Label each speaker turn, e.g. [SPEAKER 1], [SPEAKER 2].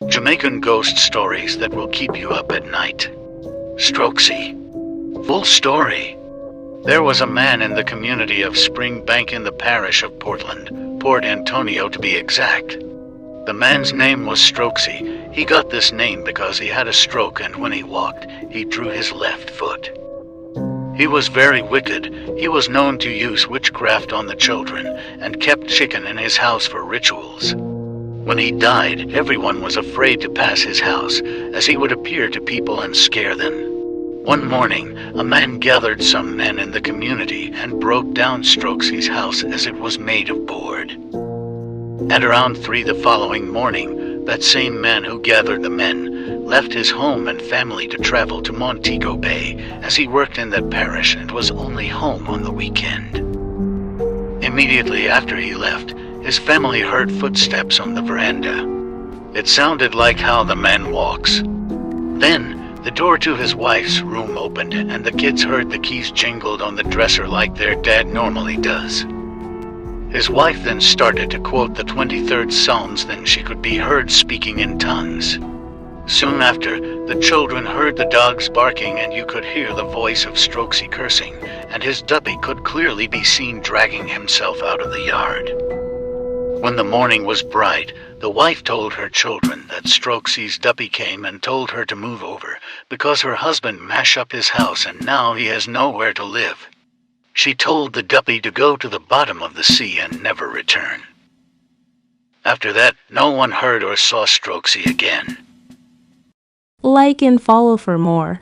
[SPEAKER 1] Jamaican ghost stories that will keep you up at night. STROKSEY. Full story. There was a man in the community of Spring Bank in the parish of Portland, Port Antonio to be exact. The man's name was STROKSEY. He got this name because he had a stroke, and when he walked, he drew his left foot. He was very wicked. He was known to use witchcraft on the children and kept chicken in his house for rituals. When he died, everyone was afraid to pass his house, as he would appear to people and scare them. One morning, a man gathered some men in the community and broke down STROKSEY's house as it was made of board. At around 3 the following morning, that same man who gathered the men left his home and family to travel to Montego Bay, as he worked in that parish and was only home on the weekend. Immediately after he left, his family heard footsteps on the veranda. It sounded like how the man walks. Then, the door to his wife's room opened, and the kids heard the keys jingled on the dresser like their dad normally does. His wife then started to quote the 23rd Psalms, then she could be heard speaking in tongues. Soon after, the children heard the dogs barking, and you could hear the voice of STROKSEY cursing, and his DUPPY could clearly be seen dragging himself out of the yard. When the morning was bright, the wife told her children that STROKSEY's DUPPY came and told her to move over, because her husband mashed up his house and now he has nowhere to live. She told the DUPPY to go to the bottom of the sea and never return. After that, no one heard or saw STROKSEY again.
[SPEAKER 2] Like and follow for more.